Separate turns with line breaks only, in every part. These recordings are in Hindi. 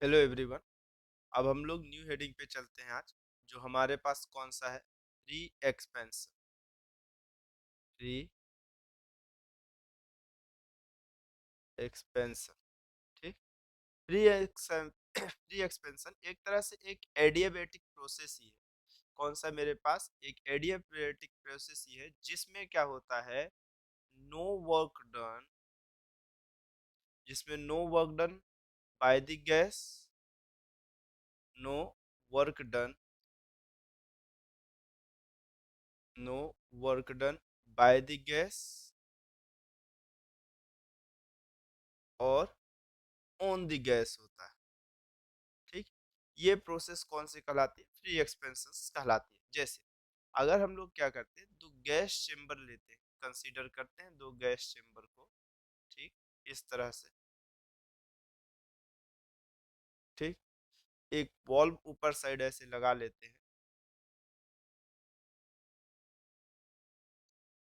Hello everyone. अब हम लोग न्यू हेडिंग पे चलते हैं आज। जो हमारे पास कौन सा है? री एक्सपेंशन। री एक्सपेंशन। ठीक। री री एक्सपेंशन एक तरह से एक एडियाबेटिक प्रोसेस ही है। कौन सा मेरे पास एक एडियाबेटिक प्रोसेस ही है जिसमें क्या होता है? No work done. जिसमें no work done by the gas. No work done. No work done by the gas और ऑन द गैस होता है। ठीक। ये प्रोसेस कौन सी कहलाती है? फ्री एक्सपेंशन कहलाती है। जैसे अगर हम लोग क्या करते हैं, दो गैस चेम्बर लेते हैं, कंसीडर करते हैं दो गैस चेम्बर को। ठीक। इस तरह से। ठीक। एक बॉल्ब ऊपर साइड ऐसे लगा लेते हैं।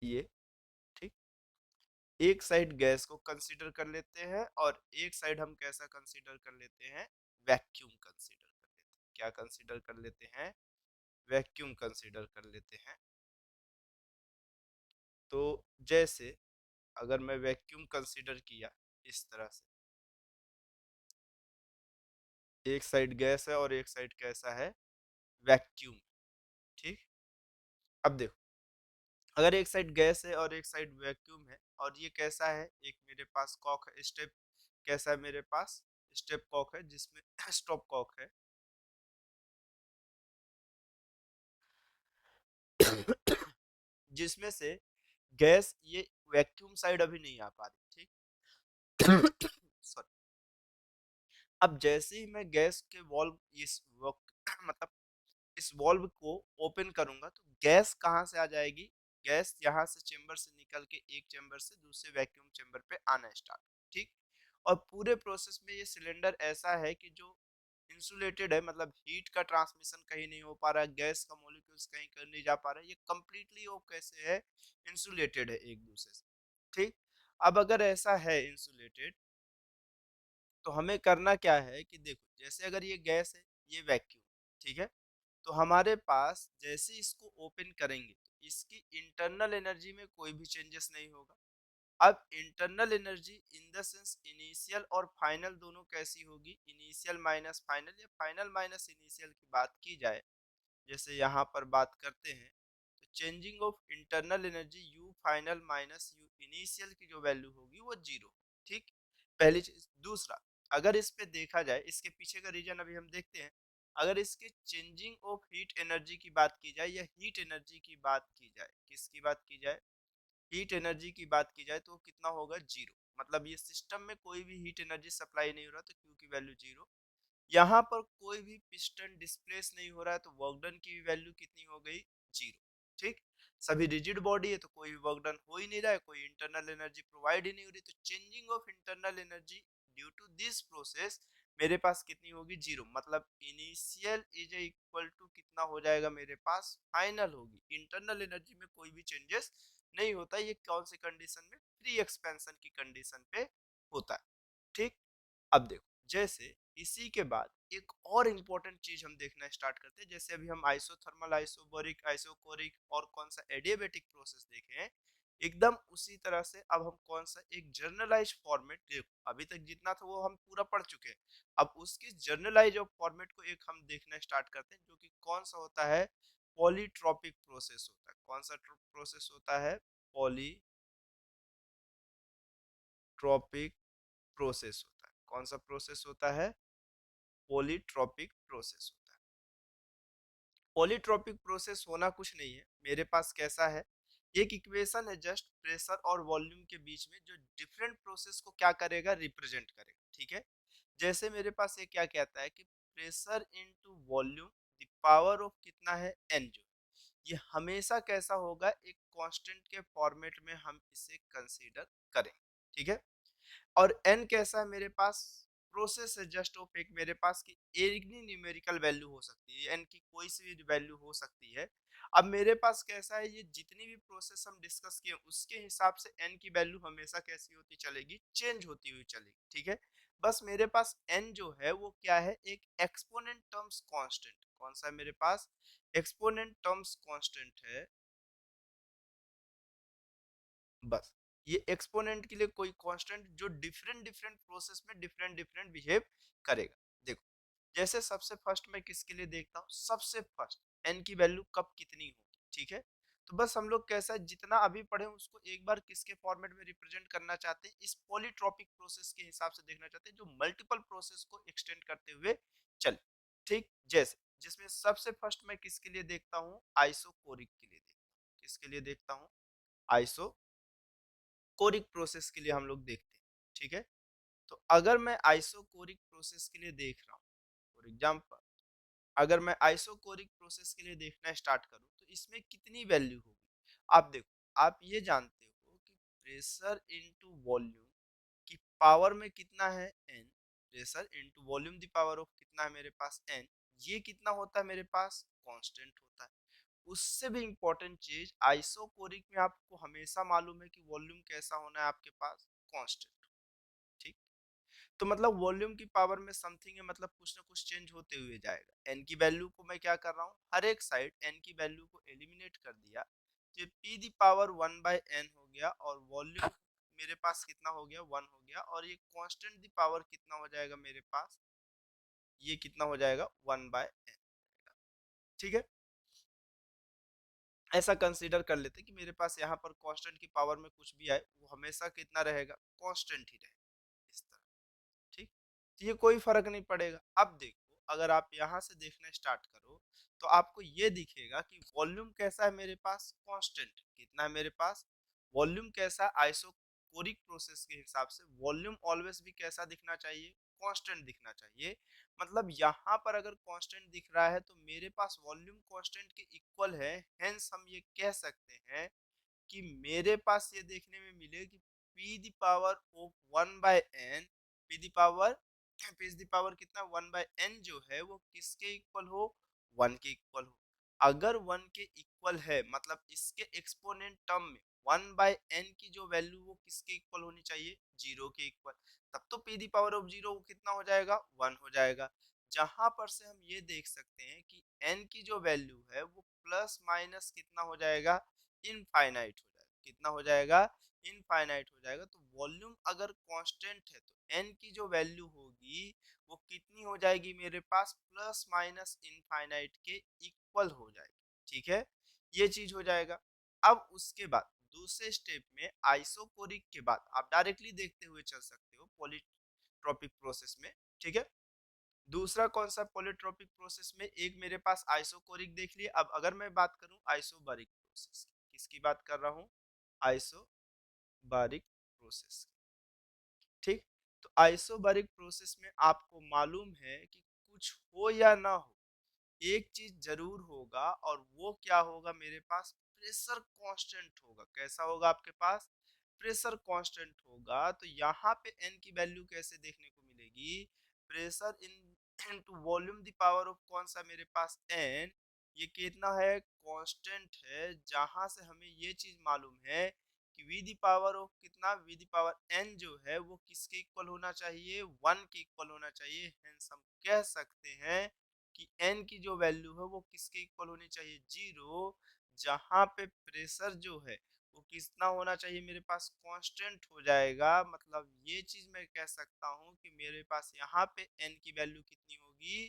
ये। ठीक। एक साइड गैस को कंसीडर कर लेते हैं और एक साइड हम कैसा कंसीडर कर लेते हैं? वैक्यूम कंसीडर कर लेते हैं। क्या कंसीडर कर लेते हैं? वैक्यूम कंसीडर कर लेते हैं। तो जैसे अगर मैं वैक्यूम कंसीडर किया इस तरह से, एक साइड गैस है और एक साइड कैसा है? वैक्यूम। ठीक। अब देखो, अगर एक साइड गैस है और एक साइड वैक्यूम है और ये कैसा है? एक मेरे पास कॉक है, स्टेप। कैसा है मेरे पास? स्टेप कॉक है जिसमें स्टॉप कॉक है। जिसमें से गैस ये वैक्यूम साइड अभी नहीं आ पा रही। ठीक। सॉरी। अब जैसे ही मैं गैस के वॉल्व मतलब इस वॉल्व को ओपन करूंगा तो गैस कहाँ से आ जाएगी? गैस यहाँ से चेंबर से निकल के एक चेंबर से दूसरे वैक्यूम चेंबर पे आना स्टार्ट। ठीक। और पूरे प्रोसेस में ये सिलेंडर ऐसा है कि जो इंसुलेटेड है, मतलब हीट का ट्रांसमिशन कहीं नहीं हो पा रहा है, गैस का मॉलिक्यूल्स कहीं कर नहीं जा पा रहा है, ये कंप्लीटली वो कैसे है? इंसुलेटेड है एक दूसरे से। ठीक। अब अगर ऐसा है इंसुलेटेड, तो हमें करना क्या है कि देखो, जैसे अगर ये गैस है, ये वैक्यूम। ठीक है। तो हमारे पास जैसे इसको ओपन करेंगे तो इसकी इंटरनल एनर्जी में कोई भी चेंजेस नहीं होगा। अब internal energy in the sense initial और फाइनल दोनों कैसी होगी? इनिशियल माइनस फाइनल या फाइनल माइनस इनिशियल की बात की जाए, जैसे यहाँ पर बात करते हैं, तो changing of internal energy you final minus you initial की जो वैल्यू होगी वो जीरो। ठीक। पहली चीज। दूसरा, अगर इस पे देखा जाए, इसके पीछे का रीजन अभी हम देखते हैं। अगर इसके चेंजिंग ऑफ हीट एनर्जी की बात की जाए या हीट एनर्जी की बात की जाए, किसकी बात की जाए? हीट एनर्जी की बात की जाए, तो वो कितना होगा? जीरो। मतलब ये सिस्टम में कोई भी हीट एनर्जी सप्लाई नहीं हो रहा, तो क्यू की वैल्यू जीरो। यहाँ पर कोई भी पिस्टन डिस्प्लेस नहीं हो रहा है, तो वर्क डन की वैल्यू कितनी हो गई? जीरो। ठीक। सभी रिजिड बॉडी है तो कोई भी वर्क डन हो ही नहीं रहा है, कोई इंटरनल एनर्जी प्रोवाइड ही नहीं हो रही, तो changing of internal energy due to this process मेरे पास कितनी होगी? जीरो। मतलब इनिशियल इज इक्वल टू कितना हो जाएगा मेरे पास? फाइनल होगी। इंटरनल एनर्जी में कोई भी चेंजेस नहीं होता। ये कौन सी कंडीशन में? फ्री एक्सपेंशन की कंडीशन पे होता है। ठीक। अब देखो, जैसे इसी के बाद एक और इम्पोर्टेंट चीज हम देखना स्टार्ट करते हैं। जैसे अभी हम आइसोथर्मल, आइसोबोरिक, आइसोकोरिक और कौन सा एडियाबेटिक प्रोसेस देखे हैं, एकदम उसी तरह से अब हम कौन सा एक जर्नलाइज फॉर्मेट देखो, अभी तक जितना था वो हम पूरा पढ़ चुके हैं। अब उसकी जर्नलाइज ऑफ फॉर्मेट को एक हम देखना स्टार्ट करते हैं, जो कि कौन सा होता है? पॉलीट्रॉपिक प्रोसेस होता है। कौन सा प्रोसेस होता है? पॉलीट्रॉपिक प्रोसेस होता है। कौन सा प्रोसेस होता है? पॉलीट्रॉपिक प्रोसेस होता है। पॉलीट्रॉपिक प्रोसेस होना कुछ नहीं है, मेरे पास कैसा है? एक इक्वेशन है जस्ट प्रेशर और वॉल्यूम के बीच में, जो डिफरेंट प्रोसेस को क्या करेगा? रिप्रेजेंट करेगा। ठीक है। जैसे मेरे पास ये क्या कहता है कि pressure into volume the power of कितना है? एन। जो ये हमेशा कैसा होगा? एक कांस्टेंट के फॉर्मेट में हम इसे कंसीडर करें। ठीक है। और एन कैसा है मेरे पास? प्रोसेस है जस्ट ऑफ एक मेरे पास की एनी न्यूमेरिकल वैल्यू हो सकती है, एन की कोई सी भी वैल्यू हो सकती है। अब मेरे पास कैसा है? ये जितनी भी प्रोसेस हम डिस्कस किए उसके हिसाब से एन की वैल्यू हमेशा कैसी होती चलेगी? चेंज होती हुई चलेगी। ठीक है। बस मेरे पास n जो है वो क्या है, एक एक्सपोनेंट टर्म्स कांस्टेंट। कौन सा है मेरे पास, एक्सपोनेंट टर्म्स कांस्टेंट है। बस ये एक्सपोनेंट के लिए कोई कांस्टेंट जो डिफरेंट डिफरेंट प्रोसेस में डिफरेंट डिफरेंट बिहेव करेगा। देखो जैसे सबसे फर्स्ट मैं किसके लिए देखता हूँ, सबसे फर्स्ट n की वैल्यू कब कितनी होगी, ठीक है। तो बस हम लोग कैसा जितना अभी पढ़े उसको एक बार किसके फॉर्मेट में रिप्रेजेंट करना चाहते हैं, इस पॉलीट्रॉपिक प्रोसेस के हिसाब से देखना चाहते हैं जो मल्टीपल प्रोसेस को एक्सटेंड करते हुए चले। ठीक, जैसे जिसमें सबसे फर्स्ट मैं किसके लिए देखता हूँ, आइसोकोरिक के लिए देखता हूँ। किसके लिए देखता हूँ, आइसो कोरिक प्रोसेस के लिए हम लोग देखते हैं, ठीक है। तो अगर मैं आइसोकोरिक प्रोसेस के लिए देख रहा हूँ, फॉर एग्जाम्पल अगर मैं आइसोकोरिक प्रोसेस के लिए देखना स्टार्ट करूँ तो इसमें कितनी वैल्यू होगी। आप देखो, आप ये जानते हो कि प्रेशर इनटू वॉल्यूम की पावर में कितना है n, pressure into volume the power of कितना है मेरे पास n, ये कितना होता है मेरे पास कांस्टेंट होता है। उससे भी इंपॉर्टेंट चीज, आइसोकोरिक में आपको हमेशा मालूम है कि वॉल्यूम कैसा होना है आपके पास, कांस्टेंट। ठीक, तो मतलब वॉल्यूम की पावर में समथिंग है, मतलब कुछ ना कुछ चेंज होते हुए जाएगा। एन की वैल्यू को मैं क्या कर रहा हूँ, हर एक साइड एन की वैल्यू को एलिमिनेट कर दिया, तो पी दी पावर 1/n हो गया और वॉल्यूम मेरे पास कितना हो गया, 1 हो गया, और ये कांस्टेंट दी पावर कितना हो जाएगा मेरे पास, ये कितना हो जाएगा 1/n। ठीक है, ऐसा कंसीडर कर लेते कि मेरे पास यहाँ पर कांस्टेंट की पावर में कुछ भी आए वो हमेशा कितना रहेगा, कांस्टेंट ही रहेगा, इस तरह। ठीक, तो ये कोई फर्क नहीं पड़ेगा। अब देखो अगर आप यहाँ से देखना स्टार्ट करो तो आपको ये दिखेगा कि वॉल्यूम कैसा है मेरे पास, कांस्टेंट। कितना है मेरे पास वॉल्यूम, कैसा, आइसोकोरिक प्रोसेस के हिसाब से वॉल्यूम ऑलवेज भी कैसा दिखना चाहिए, कांस्टेंट दिखना चाहिए। मतलब यहाँ पर अगर कांस्टेंट दिख रहा है तो मेरे पास वॉल्यूम कांस्टेंट के इक्वल है, हेंस हम ये कह सकते हैं कि मेरे पास ये देखने में मिले कि P the power of 1/n, P the power, P the power कितना 1/n जो है वो किसके इक्वल हो, 1 के इक्वल हो। अगर 1 के इक्वल है मतलब इसके एक्सपोनेंट टर्म में 1/n की जो वैल्यू वो किसके इक्वल होनी चाहिए, 0 के इक्वल, तब तो पी दी पावर ऑफ 0 कितना हो जाएगा, 1 हो जाएगा। जहां पर से हम ये देख सकते हैं कि n की जो वैल्यू है वो प्लस माइनस कितना हो जाएगा, इनफाइनाइट हो जाएगा। कितना हो जाएगा, इनफाइनाइट हो जाएगा। तो वॉल्यूम अगर कांस्टेंट है तो n की जो वैल्यू होगी वो कितनी हो जाएगी मेरे पास, प्लस माइनस इनफाइनाइट के इक्वल हो जाएगी। ठीक है, ये चीज हो जाएगा। अब उसके बाद दूसरे स्टेप में आइसोकोरिक के बाद आप डायरेक्टली देखते हुए चल सकते हो पॉलीट्रॉपिक प्रोसेस में। ठीक है, दूसरा कौन सा पॉलीट्रॉपिक प्रोसेस में, एक मेरे पास आइसोकोरिक देख लिए। अब अगर मैं बात करूं आइसोबारिक प्रोसेस की, किसकी बात कर रहा हूं, आइसोबारिक प्रोसेस। ठीक, तो आइसोबारिक प्रोसेस में आपको मालूम है कि कुछ हो या ना हो एक चीज जरूर होगा, और वो क्या होगा मेरे पास, प्रेशर कांस्टेंट होगा। कैसा होगा आपके पास, प्रेशर कांस्टेंट होगा। तो यहाँ पे n की वैल्यू कैसे देखने को मिलेगी, pressure in into volume the power of कौन सा मेरे पास n, ये कितना है, कांस्टेंट है। जहां से हमें ये चीज मालूम है कि वी दी पावर ऑफ कितना, वी दी पावर n जो है वो किसके इक्वल होना चाहिए, 1 के इक्वल होना चाहिए। हेंस हम कह सकते हैं कि n की जो वैल्यू है वो किसके इक्वल होनी चाहिए, 0। जहां पे प्रेशर जो है वो कितना होना चाहिए मेरे पास, कांस्टेंट हो जाएगा। मतलब ये चीज मैं कह सकता हूँ कि मेरे पास यहाँ पे n की वैल्यू कितनी होगी,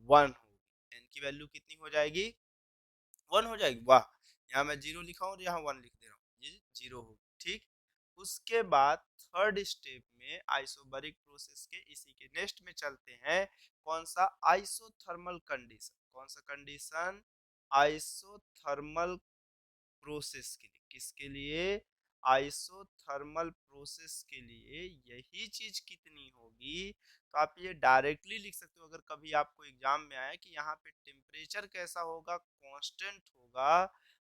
1 होगी। n की वैल्यू कितनी हो जाएगी, 1 हो जाएगी। वाह, यहाँ मैं 0 लिखा हूँ और यहाँ 1 लिख दे रहा हूँ, ये 0 होगी। ठीक, उसके बाद थर्ड स्टेप में आइसोबरिक प्रोसेस के इसी के नेक्स्ट में चलते हैं, कौन सा, आइसोथर्मल कंडीशन। कौन सा कंडीशन, आइसोथर्मल प्रोसेस के लिए। किसके लिए, आइसोथर्मल प्रोसेस के लिए। यही चीज कितनी होगी, तो आप ये डायरेक्टली लिख सकते हो। अगर कभी आपको एग्जाम में आया कि यहाँ पे टेम्परेचर कैसा होगा, कांस्टेंट होगा,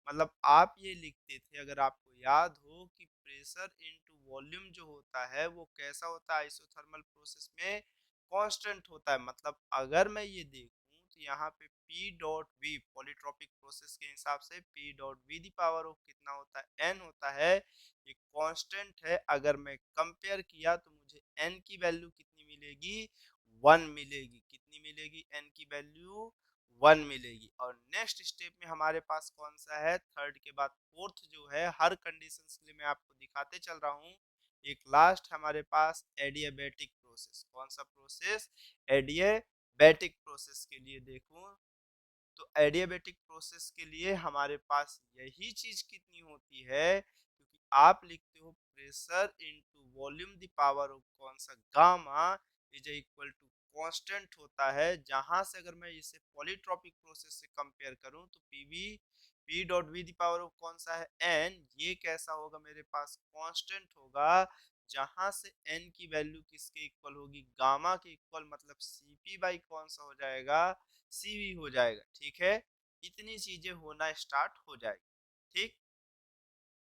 मतलब आप ये लिखते थे अगर आपको याद हो कि प्रेशर इनटू वॉल्यूम जो होता है वो कैसा होता है आइसोथर्मल प्रोसेस में, कांस्टेंट होता है। मतलब अगर मैं ये देखूं तो यहाँ पे P dot V polytropic process के हिसाब से P dot V the power of कितना होता है, n होता है, ये कांस्टेंट है। अगर मैं कंपेयर किया तो मुझे n की वैल्यू कितनी मिलेगी, 1 मिलेगी। कितनी मिलेगी? n की वैल्यू 1 मिलेगी। और नेक्स्ट स्टेप में हमारे पास कौन सा है? थर्ड के बाद फोर्थ जो है, हर कंडीशन के लिए मैं आपको दिखाते चल रहा हूँ। एक लास्ट हमारे पास एडियाबैटिक प्रोसेस। कौन सा प्रोसेस? एडियाबैटिक प्रोसेस के लिए देखो तो एडियाबैटिक प्रोसेस के लिए हमारे पास यही चीज कितनी होती है, क्योंकि आप लिखते हो pressure into volume the power of कौन सा? Gamma is equal to constant होता है। जहां से अगर मैं इसे पॉलीट्रॉपिक प्रोसेस से कंपेयर करूं तो PV P dot V the power of कौन सा है? एन। ये कैसा होगा? मेरे पास कांस्टेंट होगा, जहां से n की वैल्यू किसके इक्वल होगी? गामा के इक्वल, मतलब cp बाई कौन सा हो जाएगा? cv हो जाएगा। ठीक है, इतनी चीजें होना स्टार्ट हो जाएगी। ठीक,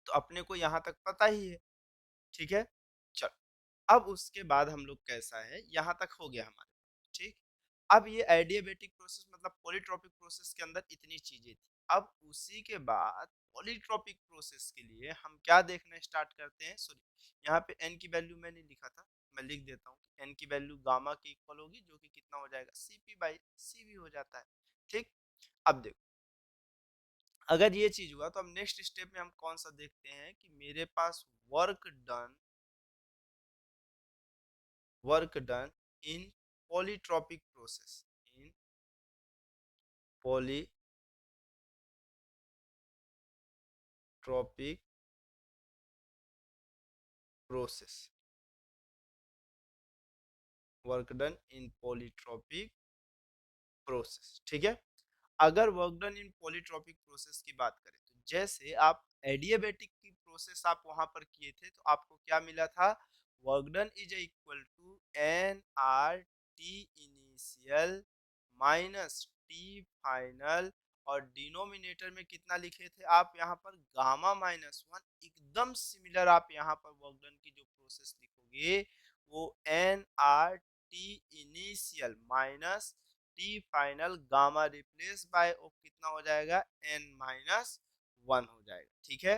तो अपने को यहाँ तक पता ही है। ठीक है, चल अब उसके बाद हम लोग कैसा है, यहाँ तक हो गया हमारे। ठीक, अब ये एडियाबैटिक प्रोसेस मतलब पॉलीट्रॉपिक प्रोसेस के अंदर इतनी चीजें थी। अब उसी के बाद पॉलीट्रॉपिक प्रोसेस के लिए हम क्या देखना स्टार्ट करते हैं? सॉरी, यहाँ पे n की वैल्यू मैंने लिखा था, मैं लिख देता हूँ। n की वैल्यू गामा के इक्वल होगी, जो कि कितना हो जाएगा? cp बाई cv हो जाता है। ठीक, अब देखो, अगर ये चीज हुआ तो अब नेक्स्ट स्टेप में हम कौन सा देखते हैं कि मेरे पास work done in polytropic process, in polytropic process, work done in polytropic process. ठीक है, अगर work done in polytropic process की बात करें तो जैसे आप एडियाबैटिक की प्रोसेस आप वहां पर किए थे तो आपको क्या मिला था? Work done is equal to N R T initial minus T final, और डिनोमिनेटर में कितना लिखे थे आप यहाँ पर? Gamma minus 1। एकदम सिमिलर आप यहाँ पर वर्क डन की जो प्रोसेस लिखोगे वो N R T initial minus T final gamma replace by ओ कितना हो जाएगा? एन माइनस 1 हो जाएगा। ठीक है,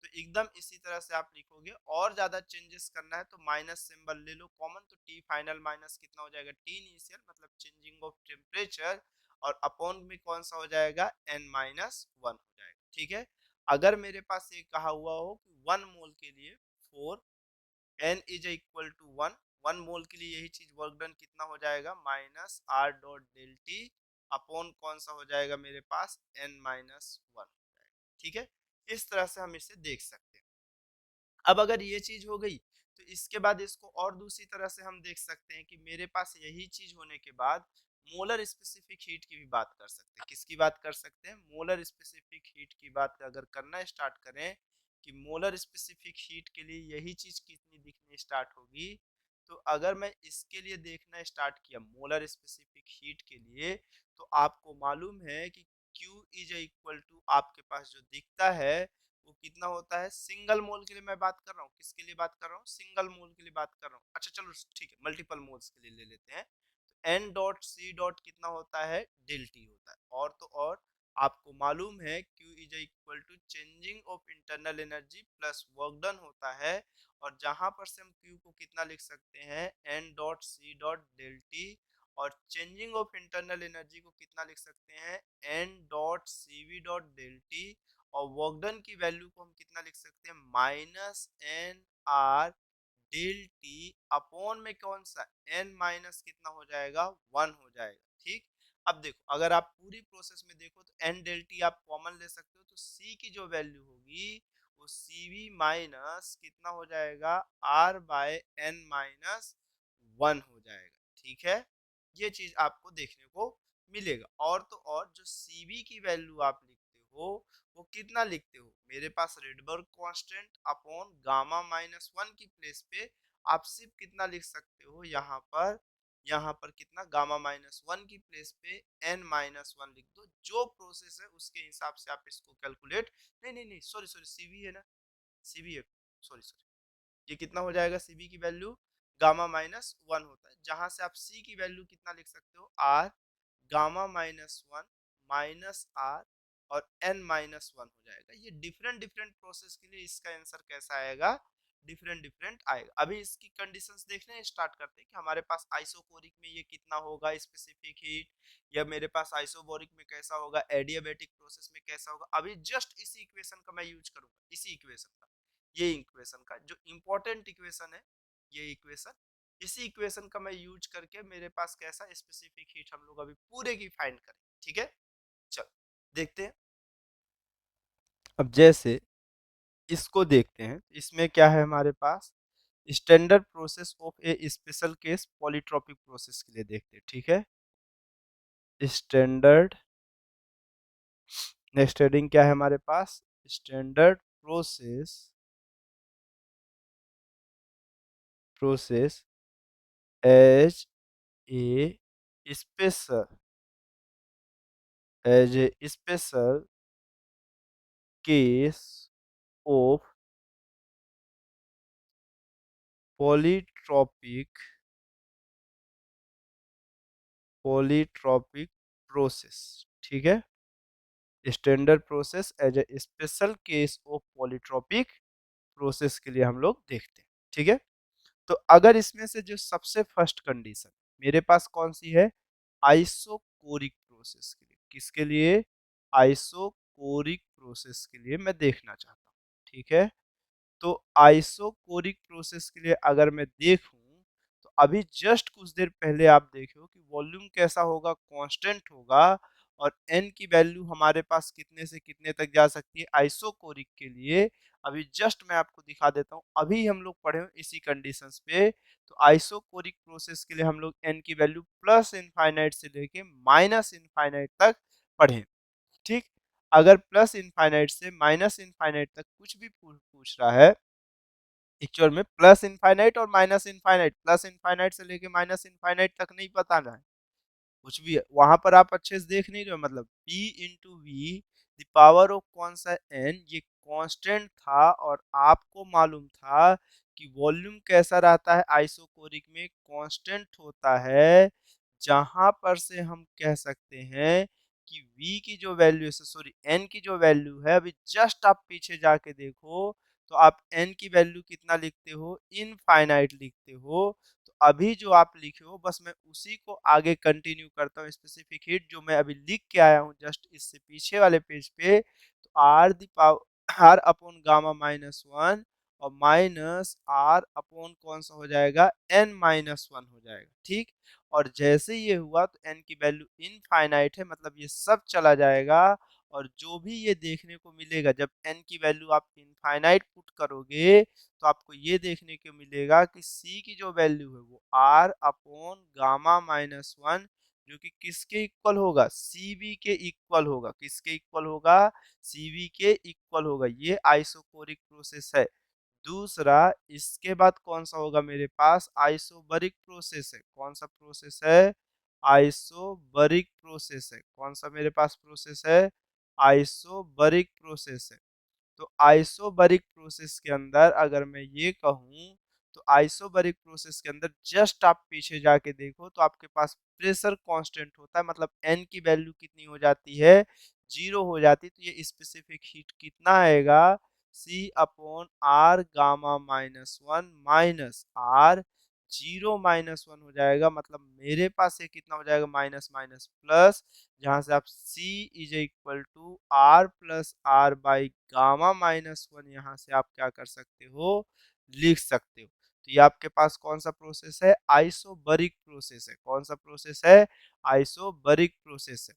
तो एकदम इसी तरह से आप लिखोगे। और ज्यादा चेंजेस करना है तो माइनस सिंबल ले लो कॉमन, तो टी फाइनल माइनस कितना हो जाएगा? टी इनिशियल मतलब चेंजिंग ऑफ टेम्परेचर, और अपॉन में कौन सा हो जाएगा? एन माइनस 1 हो जाएगा। ठीक है, अगर मेरे पास ये कहा हुआ हो कि 1 मोल के लिए 4 n is equal to 1, 1 mole के लिए यही चीज वर्क डन कितना हो जाएगा? Minus R dot del T upon कौन सा हो जाएगा मेरे पास? n माइनस 1 हो जाएगा। ठीक है, इस तरह से हम इसे देख सकते हैं। अब अगर ये चीज हो गई तो इसके बाद इसको और दूसरी तरह से हम देख सकते हैं कि मेरे पास यही चीज होने के बाद मोलर स्पेसिफिक हीट की भी बात कर सकते हैं। किसकी बात कर सकते हैं? मोलर स्पेसिफिक हीट की बात अगर करना स्टार्ट करें कि मोलर स्पेसिफिक हीट के लिए यही चीज कितनी दिखनी स्टार्ट होगी, तो अगर मैं इसके लिए देखना स्टार्ट किया मोलर स्पेसिफिक हीट के लिए, तो आपको मालूम है कि Q इज इक्वल टू आपके पास जो दिखता है वो कितना होता है? सिंगल मोल के लिए मैं बात कर रहा हूँ। किसके लिए बात कर रहा हूँ? सिंगल मोल के लिए बात कर रहा हूँ। अच्छा चलो ठीक है, मल्टीपल मोल्स के लिए ले लेते हैं। तो एन डॉट सी डॉट कितना होता है? डेल टी होता है। और तो और आपको मालूम है Q is equal to changing of internal energy plus work done होता है, और जहां पर से हम Q को कितना लिख सकते हैं? N dot C dot del T, और चेंजिंग ऑफ इंटरनल एनर्जी को कितना लिख सकते हैं? N dot C V dot del T, और वर्क डन की वैल्यू को हम कितना लिख सकते हैं? Minus N R del T upon में कौन सा? एन माइनस कितना हो जाएगा? 1 हो जाएगा। ठीक, अब देखो अगर आप पूरी प्रोसेस में देखो तो एन डेल टी आप कॉमन ले सकते हो, तो सी की जो वैल्यू होगी वो सी वी माइनस कितना हो जाएगा? आर बाय एन माइनस 1 हो जाएगा। ठीक है, ये चीज आपको देखने को मिलेगा। और तो और जो सीवी की वैल्यू आप लिखते हो वो कितना लिखते हो? मेरे पास Rydberg constant upon gamma minus 1 की प्लेस पे आप सिर्फ कितना लिख सकते हो? यहाँ पर कितना? गामा माइनस 1 की प्लेस पे एन माइनस 1 लिख दो। जो प्रोसेस है उसके हिसाब से आप इसको कैलकुलेट, नहीं नहीं नहीं सॉरी सॉरी, सीवी है ना, सीवी है, सॉरी सॉरी, ये कितना हो जाएगा? सीबी की वैल्यू गामा माइनस 1 होता है, जहां से आप सी की वैल्यू कितना लिख सकते हो? R gamma minus 1 minus R और एन माइनस 1 हो जाएगा। ये डिफरेंट डिफरेंट प्रोसेस के लिए इसका आंसर कैसा आएगा? डिफरेंट डिफरेंट आएगा। अभी इसकी कंडीशंस देखने स्टार्ट करते हैं कि हमारे पास आइसोकोरिक में ये कितना होगा स्पेसिफिक हीट, या मेरे पास आइसोबोरिक में कैसा होगा, एडियाबेटिक प्रोसेस में कैसा होगा। अभी जस्ट इसी इक्वेशन का मैं यूज करूंगा, इसी इक्वेशन का, ये इक्वेशन का जो इंपॉर्टेंट इक्वेशन है, ये इक्वेशन, इसी इक्वेशन का मैं यूज करके मेरे पास कैसा स्पेसिफिक हीट हम लोग अभी पूरे की फाइंड करें। ठीक है, चलो देखते हैं। अब जैसे इसको देखते हैं, इसमें क्या है हमारे पास, standard process of a special case polytropic process के लिए देखते हैं। ठीक है, स्टैंडर्ड, नेक्स्ट हेडिंग क्या है हमारे पास, standard process, process as a special, as a special case of polytropic, polytropic process. ठीक है, standard process as a special case of polytropic process के लिए हम लोग देखते हैं। ठीक है, तो अगर इसमें से जो सबसे फर्स्ट कंडीशन मेरे पास कौन सी है, आइसोकोरिक प्रोसेस के लिए, किसके लिए, आइसोकोरिक प्रोसेस के लिए मैं देखना चाहता हूँ। ठीक है, तो आइसोकोरिक प्रोसेस के लिए अगर मैं देखूं, तो अभी जस्ट कुछ देर पहले आप देखो कि वॉल्यूम कैसा होगा, कांस्टेंट होगा, और एन की वैल्यू हमारे पास कितने से कितने तक जा सकती है आइसोकोरिक के लिए। अभी जस्ट मैं आपको दिखा देता हूं, अभी हम लोग पढ़े हैं इसी कंडीशंस पे। तो आइसोकोरिक प्रोसेस के लिए हम लोग एन की वैल्यू प्लस इनफाइनाइट से लेके माइनस इनफाइनाइट तक पढ़े। ठीक, अगर प्लस इनफाइनाइट से माइनस इनफाइनाइट तक कुछ भी पूछ रहा है, एक्चुअल में प्लस इनफाइनाइट और माइनस इनफाइनाइट, प्लस इनफाइनाइट से लेके माइनस इनफाइनाइट तक नहीं पता ना है कुछ भी है वहां पर, आप अच्छे से देख नहीं रहे हो, मतलब p into V the power of कौन सा n, ये कांस्टेंट था, और आपको मालूम था कि वॉल्यूम कैसा रहता है आइसोकोरिक में, कांस्टेंट होता है, जहां पर से हम कह सकते हैं कि v की जो वैल्यू है, सॉरी n की जो वैल्यू है, अभी जस्ट आप पीछे जाके देखो तो आप n की वैल्यू कितना लिखते हो, इनफाइनाइट लिखते हो। तो अभी जो आप लिखे हो बस मैं उसी को आगे कंटिन्यू करता हूँ, स्पेसिफिक हीट जो मैं अभी लिख के आया हूँ जस्ट इससे पीछे वाले पेज पे। तो R the power R upon gamma minus one, और माइनस आर अपॉन कौन सा हो जाएगा, एन माइनस वन हो जाएगा। ठीक, और जैसे ये हुआ तो एन की वैल्यू इनफाइनाइट है, मतलब ये सब चला जाएगा, और जो भी ये देखने को मिलेगा जब n की वैल्यू आप इनफाइनाइट पुट करोगे, तो आपको ये देखने को मिलेगा कि c की जो वैल्यू है वो r upon gamma minus one, जो कि किसके इक्वल होगा, cv के इक्वल होगा, किसके इक्वल होगा, cv के इक्वल होगा। ये आइसोकोरिक प्रोसेस है। दूसरा, इसके बाद कौन सा होगा मेरे पास, आइसोबरिक प्रोसेस है। कौन सा प्रोसेस है, आइसोबरिक प्रोसेस है। कौन सा मेरे पास प्रोसेस है, आइसोबरिक प्रोसेस है। तो आइसोबरिक प्रोसेस के अंदर अगर मैं ये कहूँ, तो आइसोबरिक प्रोसेस के अंदर जस्ट आप पीछे जाके देखो तो आपके पास प्रेशर कांस्टेंट होता है, मतलब एन की वैल्यू कितनी हो जाती है, जीरो हो जाती है। तो ये स्पेसिफिक हीट कितना आएगा, C upon R gamma minus one minus R, zero minus one हो जाएगा, मतलब मेरे पास ये कितना हो जाएगा, माइनस माइनस प्लस, जहां से आप C is equal to R plus R by gamma minus one, यहाँ से आप क्या कर सकते हो, लिख सकते हो। तो ये आपके पास कौन सा प्रोसेस है, आइसोबरिक प्रोसेस है। कौन सा प्रोसेस है, आइसोबरिक प्रोसेस है।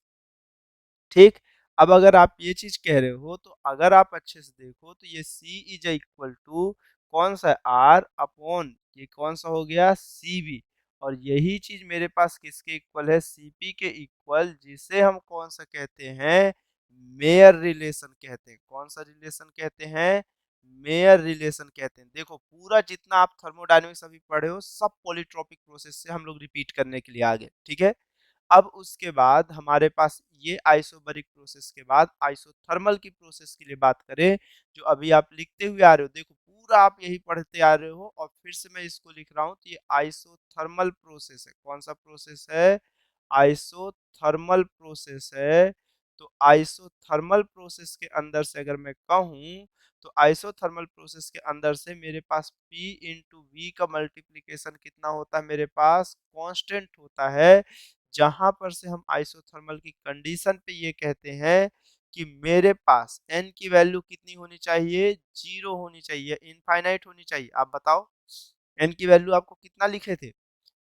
ठीक, अब अगर आप ये चीज कह रहे हो, तो अगर आप अच्छे से देखो तो ये C इज इक्वल टू कौन सा है, R अपॉन ये कौन सा हो गया, CV, और यही चीज मेरे पास किसके इक्वल है, CP के इक्वल, जिसे हम कौन सा कहते हैं, मेयर रिलेशन कहते हैं। कौन सा रिलेशन कहते हैं, मेयर रिलेशन कहते हैं। देखो पूरा जितना आप थर्मोडायनेमिक्स अभी पढ़े हो सब पॉलीट्रॉपिक प्रोसेस से हम लोग रिपीट करने के लिए आ गए। ठीक है, अब उसके बाद हमारे पास ये आइसोबरिक प्रोसेस के बाद आइसोथर्मल की प्रोसेस के लिए बात करें, जो अभी आप लिखते हुए आ रहे हो, देखो पूरा आप यही पढ़ते आ रहे हो, और फिर से मैं इसको लिख रहा हूँ, तो ये आइसोथर्मल प्रोसेस है। कौन सा प्रोसेस है, आइसोथर्मल प्रोसेस है। तो आइसोथर्मल प्रोसेस के अंदर से अगर मैं कहूँ तो आइसोथर्मल प्रोसेस के अंदर से मेरे पास P इंटू वी का मल्टीप्लीकेशन कितना होता है, मेरे पास कांस्टेंट होता है, जहां पर से हम आइसोथर्मल की कंडीशन पे ये कहते हैं कि मेरे पास n की वैल्यू कितनी होनी चाहिए, 0 होनी चाहिए, इनफाइनाइट होनी चाहिए। आप बताओ n की वैल्यू आपको कितना लिखे थे,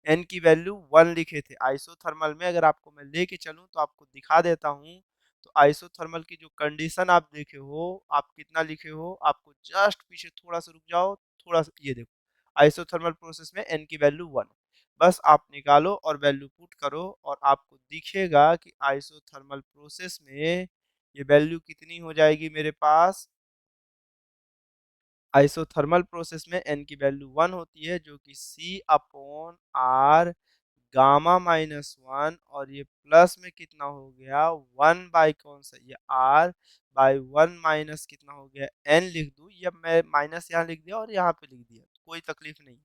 n की वैल्यू 1 लिखे थे। आइसोथर्मल में अगर आपको मैं लेके चलूं तो आपको दिखा देता हूं। तो आइसोथर्मल की जो कंडीशन आप देखे हो, आप कितना लिखे हो, आपको जस्ट पीछे थोड़ा सा रुक जाओ, थोड़ा सा ये देखो, आइसोथर्मल प्रोसेस में n की वैल्यू 1, बस आप निकालो और वैल्यू पुट करो और आपको दिखेगा कि आइसोथर्मल प्रोसेस में ये वैल्यू कितनी हो जाएगी मेरे पास। आइसोथर्मल प्रोसेस में n की वैल्यू 1 होती है, जो कि C upon R gamma minus 1, और ये प्लस में कितना हो गया 1 बाई कौन सा, ये r बाई 1 माइनस कितना हो गया n लिख दूं, या मैं माइनस यहाँ लिख दिया और यहाँ पे लिख दिया, कोई तकलीफ नहीं।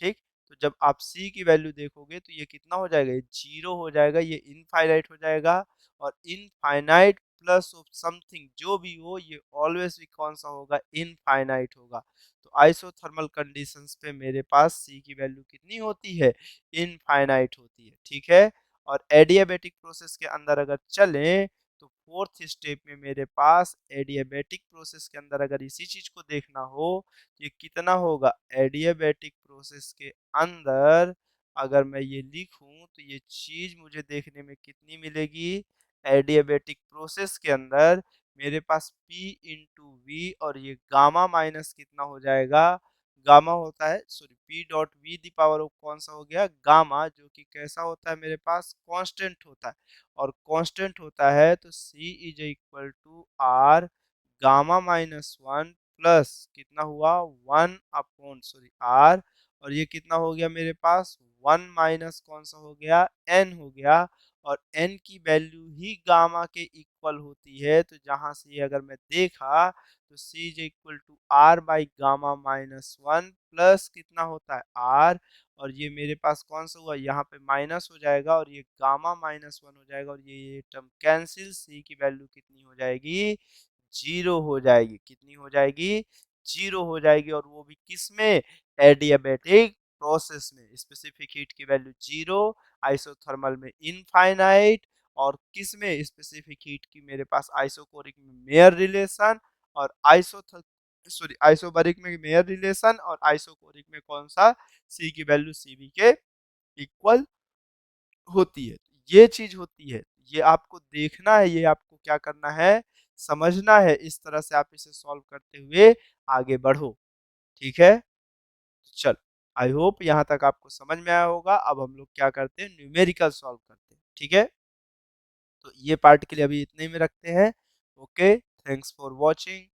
ठीक, तो जब आप C की वैल्यू देखोगे तो ये कितना हो जाएगा, ये 0 हो जाएगा, ये इनफाइनाइट हो जाएगा, और इनफाइनाइट प्लस ऑफ समथिंग जो भी हो, ये ऑलवेज भी कौन सा होगा, इनफाइनाइट होगा। तो आइसोथर्मल कंडीशंस पे मेरे पास C की वैल्यू कितनी होती है, इनफाइनाइट होती है। ठीक है, और एडियाबेटिक प्रोसेस के अंदर अगर चलें तो फोर्थ स्टेप में मेरे पास एडियाबेटिक प्रोसेस के अंदर अगर इसी चीज को देखना हो, ये कितना होगा, एडियाबेटिक प्रोसेस के अंदर अगर मैं ये लिखूं तो ये चीज मुझे देखने में कितनी मिलेगी, एडियाबेटिक प्रोसेस के अंदर मेरे पास P इंटू वी, और ये गामा माइनस कितना हो जाएगा, गामा होता है, sorry P dot V the power of कौन सा हो गया, गामा, जो कि कैसा होता है मेरे पास, कांस्टेंट होता है, और कांस्टेंट होता है तो C is equal to R gamma minus 1 plus कितना हुआ 1 अपॉन सॉरी आर, और ये कितना हो गया मेरे पास 1 माइनस कौन सा हो गया, n हो गया, और n की वैल्यू ही गामा के इक्वल होती है। तो जहां से अगर मैं देखा तो c is equal to R by gamma minus 1 plus कितना होता है r, और ये मेरे पास कौन सा हुआ, यहाँ पे माइनस हो जाएगा, और ये गामा माइनस 1 हो जाएगा, और ये टर्म कैंसिल, c की वैल्यू कितनी हो जाएगी, 0 हो जाएगी, कितनी हो जाएगी, 0 हो जाएगी, और वो भी किस में, एडियाबेटिक प्रोसेस में, स्पेसिफिक हीट की वैल्यू 0, आइसोथर्मल में इनफाइनाइट, और किस में, स्पेसिफिक हीट की मेरे पास आइसोकोरिक में मेयर रिलेशन, और आइसोबरिक में मेयर रिलेशन, और आइसोकोरिक में कौन सा, सी की वैल्यू सीवी के इक्वल होती है। ये चीज होती है, ये आपको देखना है, ये आपको क्या करना है, समझना है, इस तरह से आप इसे सॉल्व करते हुए आगे बढ़ो। ठीक है, चल, आई होप यहाँ तक आपको समझ में आया होगा। अब हम लोग क्या करते हैं, न्यूमेरिकल सॉल्व करते हैं। ठीक है, तो ये पार्ट के लिए अभी इतने में रखते हैं। Okay, thanks for watching.